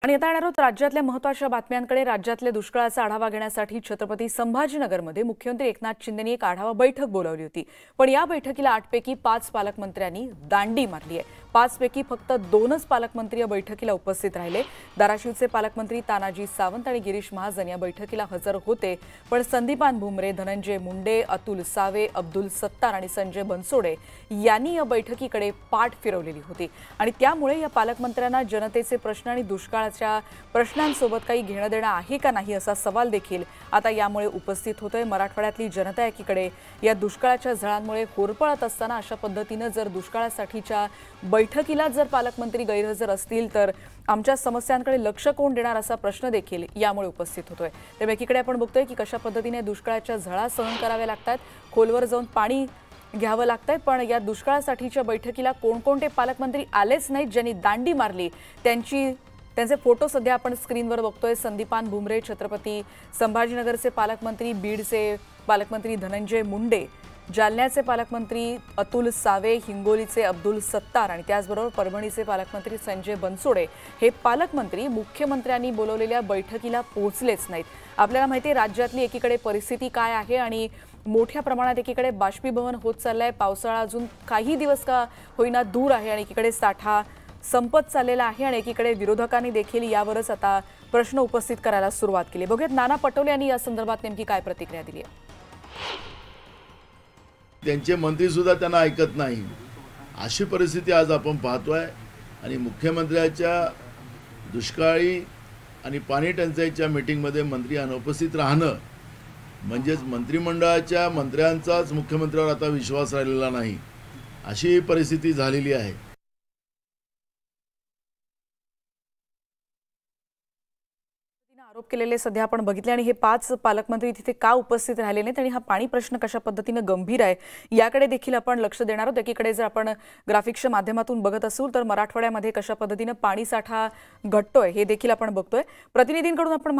आणि आता येणार आहोत राज्यातल्या महत्त्वाच्या बातम्यांकडे। राज्यातले दुष्काळाचा आढावा घेण्यासाठी छत्रपती संभाजीनगरमध्ये मुख्यमंत्री एकनाथ शिंदेंनी एक आढावा बैठक बोलावली होती। पण या बैठकीला 8 पैकी 5 पालकमंत्र्यांनी दांडी मारली आहे। 5 पैकी फक्त 2च पालकमंत्री या बैठकीला उपस्थित राहिले। धाराशिवचे पालकमंत्री तानाजी सावंत आणि गिरीश महाजन या बैठकीला हजर होते, पण संदीपान भुमरे, धनंजय मुंडे, अतुल सावे, अब्दुल सत्तार आणि संजय बनसोडे यांनी या बैठकीकडे पाठ फिरवलेली होती आणि त्यामुळे या पालकमंत्र्यांना जनतेचे प्रश्न आणि दुष्काळाच्या प्रश्नांसोबत काही घेणं देणं आहे का नाही असा सवाल देखील आता यामुळे उपस्थित होतोय। मराठवाड्यातली जनता एकीकडे या दुष्काळाच्या झळांमुळे होरपळत असताना अशा पद्धतीने जर दुष्काळासाठीच्या बैठकीला जर पालकमंत्री गैरहजर असतील तर आमच्या समस्यांकडे लक्ष कोण देणार असा प्रश्न देखील यामुळे उपस्थित होतोय। तर एकीकडे आपण बघतोय की कशा पद्धतीने दुष्काळाच्या झळा सहन कराव्या लागतात, खोलवर जाऊन पाणी घ्यावं लागतंय, पण या दुष्काळासाठीच्या बैठकीला कोणकोणते पालकमंत्री आलेच नाहीत, ज्यांनी दांडी मारली त्यांचे फोटो सध्या आपण स्क्रीनवर बघतोय। संदीपान भुमरे छत्रपती संभाजीनगरचे पालकमंत्री, बीडचे पालकमंत्री धनंजय मुंडे, जालन्याचे पालकमंत्री अतुल सावे, हिंगोलीचे अब्दुल सत्तार आणि त्याचबरोबर परभणीचे पालकमंत्री संजय बनसोडे हे पालकमंत्री मुख्यमंत्र्यांनी बोलवलेल्या बैठकीला पोहोचलेच नाहीत। आपल्याला माहिती आहे राज्यातली एकीकडे परिस्थिती काय आहे आणि मोठ्या प्रमाणात एकीकडे बाष्पीभवन होत चाललंय। पावसाळा अजून काही दिवस का होईना दूर आहे आणि एकीकडे साठा संपत चाललेला आहे आणि एकीकडे विरोधकांनी देखील यावरच आता प्रश्न उपस्थित करायला सुरुवात केली। बघूयात नाना पटोले यांनी या संदर्भात नेमकी काय प्रतिक्रिया दिली आहे। त्यांचे मंत्री सुद्धा त्यांना ऐकत नाही, अशी परिस्थिती आज आपण पाहतोय। आणि मुख्यमंत्र्याच्या दुष्काळी आणि पाणी टंचाईच्या मीटिंगमध्ये मंत्री अनुपस्थित राहणं म्हणजेच मंत्रिमंडळाच्या मंत्र्यांचाच मुख्यमंत्र्यावर आता विश्वास राहिलेला नाही, अशी परिस्थिती झालेली आहे। आरोप केलेले सध्या आपण बघितले आणि हे 5 पालकमंत्री तिथे का उपस्थित राहिले नाहीत आणि हा पाणी प्रश्न कशा पद्धतीने गंभीर आहे याकडे देखील आपण लक्ष देणार आहोत। एकीकडे जर आपण ग्राफिक्सच्या माध्यमातून बघत असू तर मराठवाड्यामध्ये कशा पद्धतीने पाणी साठा घटतोय हे देखील आपण बघतोय। प्रतिनिधींकडून आपण